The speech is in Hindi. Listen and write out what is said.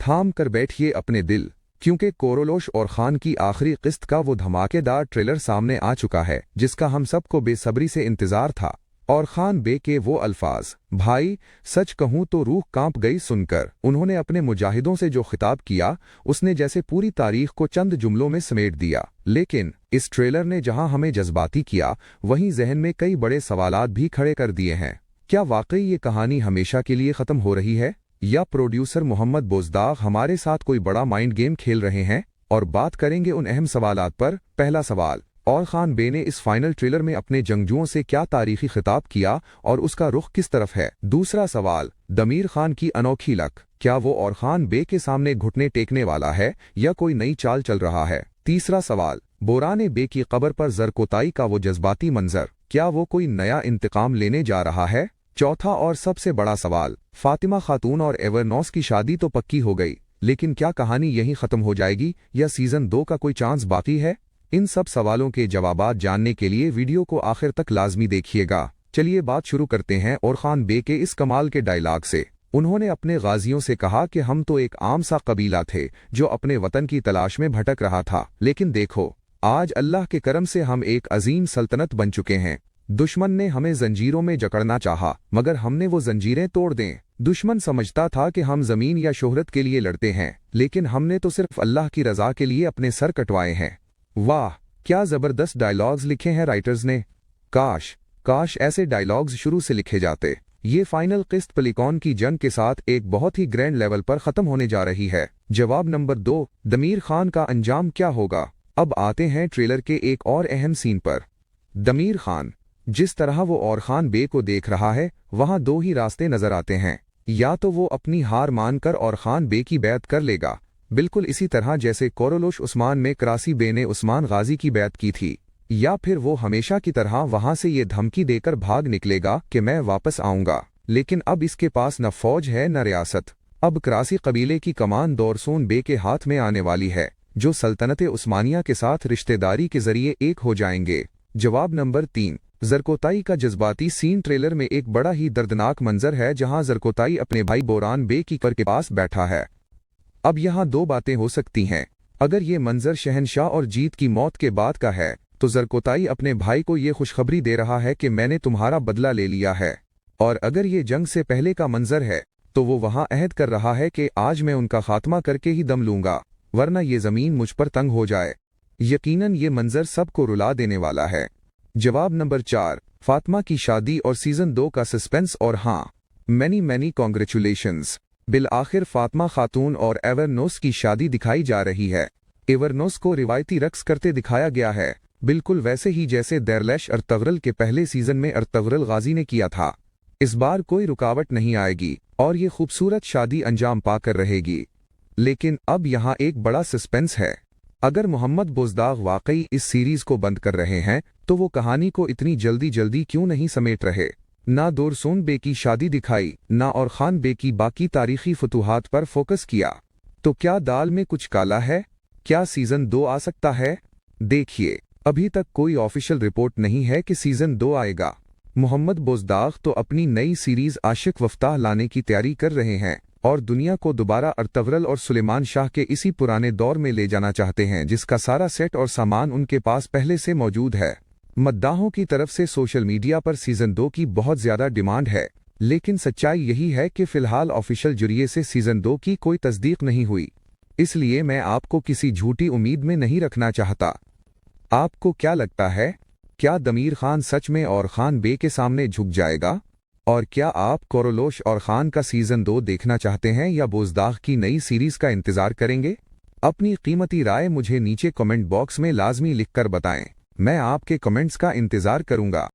थाम कर बैठिए अपने दिल, क्योंकि कोरोलोश और खान की आखिरी किस्त का वो धमाकेदार ट्रेलर सामने आ चुका है जिसका हम सबको बेसब्री से इंतजार था। और खान बे के वो अल्फाज, भाई सच कहूं तो रूह कांप गई सुनकर। उन्होंने अपने मुजाहिदों से जो खिताब किया उसने जैसे पूरी तारीख को चंद जुमलों में समेट दिया। लेकिन इस ट्रेलर ने जहां हमें जज्बाती किया, वहीं जहन में कई बड़े सवालात भी खड़े कर दिए हैं। क्या वाकई ये कहानी हमेशा के लिए खत्म हो रही है, या प्रोड्यूसर मोहम्मद बोजदाग हमारे साथ कोई बड़ा माइंड गेम खेल रहे हैं? और बात करेंगे उन अहम सवालात पर। पहला सवाल, और खान बे ने इस फाइनल ट्रेलर में अपने जंगजुओं से क्या तारीखी खिताब किया और उसका रुख किस तरफ है? दूसरा सवाल, दमीर खान की अनोखी लक, क्या वो और खान बे के सामने घुटने टेकने वाला है या कोई नई चाल चल रहा है? तीसरा सवाल, बोराने बे की कब्र पर जरकोताई का वो जज्बाती मंजर, क्या वो कोई नया इंतकाम लेने जा रहा है? चौथा और सबसे बड़ा सवाल, फातिमा खातून और एवरनॉस की शादी तो पक्की हो गई, लेकिन क्या कहानी यहीं खत्म हो जाएगी या सीजन 2 का कोई चांस बाकी है? इन सब सवालों के जवाबात जानने के लिए वीडियो को आखिर तक लाजमी देखिएगा। चलिए बात शुरू करते हैं और खान बे के इस कमाल के डायलॉग से। उन्होंने अपने गाजियों से कहा कि हम तो एक आम सा कबीला थे जो अपने वतन की तलाश में भटक रहा था, लेकिन देखो आज अल्लाह के करम से हम एक अजीम सल्तनत बन चुके हैं। दुश्मन ने हमें जंजीरों में जकड़ना चाहा, मगर हमने वो जंजीरें तोड़ दें। दुश्मन समझता था कि हम जमीन या शोहरत के लिए लड़ते हैं, लेकिन हमने तो सिर्फ अल्लाह की रजा के लिए अपने सर कटवाए हैं। वाह, क्या जबरदस्त डायलॉग्स लिखे हैं राइटर्स ने। काश ऐसे डायलॉग्स शुरू से लिखे जाते। ये फाइनल किस्त पलिकॉन की जंग के साथ एक बहुत ही ग्रैंड लेवल पर खत्म होने जा रही है। जवाब नंबर 2, दमीर खान का अंजाम क्या होगा? अब आते हैं ट्रेलर के एक और अहम सीन पर। दमीर खान, जिस तरह वो और खान बे को देख रहा है, वहां दो ही रास्ते नजर आते हैं। या तो वो अपनी हार मानकर और खान बे की बैत कर लेगा, बिल्कुल इसी तरह जैसे कोरोलोश उस्मान में करासी बे ने उस्मान गाजी की बैत की थी, या फिर वो हमेशा की तरह वहां से ये धमकी देकर भाग निकलेगा कि मैं वापस आऊंगा। लेकिन अब इसके पास न फौज है न रियासत। अब करासी कबीले की कमान दोरसोन बे के हाथ में आने वाली है, जो सल्तनत उस्मानिया के साथ रिश्तेदारी के जरिए एक हो जाएंगे। जवाब नंबर 3, जरकोताई का जज्बाती सीन। ट्रेलर में एक बड़ा ही दर्दनाक मंजर है जहां जरकोताई अपने भाई बोरान बे की कर के पास बैठा है। अब यहाँ दो बातें हो सकती हैं। अगर ये मंजर शहनशाह और जीत की मौत के बाद का है, तो जरकोताई अपने भाई को ये खुशखबरी दे रहा है कि मैंने तुम्हारा बदला ले लिया है। और अगर ये जंग से पहले का मंजर है, तो वो वहां अहद कर रहा है कि आज मैं उनका खात्मा करके ही दम लूंगा, वरना ये जमीन मुझ पर तंग हो जाए। यकीनन ये मंजर सबको रुला देने वाला है। जवाब नंबर 4, फातिमा की शादी और सीजन 2 का सस्पेंस। और हाँ, मैनी कॉन्ग्रेचुलेशंस, बिल आखिर फातिमा खातून और एवरनोस की शादी दिखाई जा रही है। एवरनोस को रिवायती रक्स करते दिखाया गया है, बिल्कुल वैसे ही जैसे दैरलैश अर्तगरल के पहले सीजन में अर्तगरल गाजी ने किया था। इस बार कोई रुकावट नहीं आएगी और ये खूबसूरत शादी अंजाम पाकर रहेगी। लेकिन अब यहाँ एक बड़ा सस्पेंस है। अगर मोहम्मद बोजदाग वाकई इस सीरीज को बंद कर रहे हैं, तो वो कहानी को इतनी जल्दी क्यों नहीं समेट रहे? ना दोरसोन बे की शादी दिखाई, ना और खान बे की बाकी तारीखी फतूहात पर फोकस किया। तो क्या दाल में कुछ काला है? क्या सीजन 2 आ सकता है? देखिए, अभी तक कोई ऑफिशियल रिपोर्ट नहीं है कि सीजन 2 आएगा। मोहम्मद बोजदाग तो अपनी नई सीरीज आशिक वफ्ताह लाने की तैयारी कर रहे हैं और दुनिया को दोबारा अर्तगरल और सुलेमान शाह के इसी पुराने दौर में ले जाना चाहते हैं, जिसका सारा सेट और सामान उनके पास पहले से मौजूद है। मद्दाहों की तरफ से सोशल मीडिया पर सीजन 2 की बहुत ज्यादा डिमांड है, लेकिन सच्चाई यही है कि फिलहाल ऑफिशियल जरिए से सीजन 2 की कोई तस्दीक नहीं हुई। इसलिए मैं आपको किसी झूठी उम्मीद में नहीं रखना चाहता। आपको क्या लगता है? क्या दमीर खान सच में और खान बे के सामने झुक जाएगा? और क्या आप कोरोलोश और खान का सीजन 2 देखना चाहते हैं या बोजदाग की नई सीरीज का इंतजार करेंगे? अपनी कीमती राय मुझे नीचे कमेंट बॉक्स में लाजमी लिखकर बताएं। मैं आपके कमेंट्स का इंतजार करूंगा।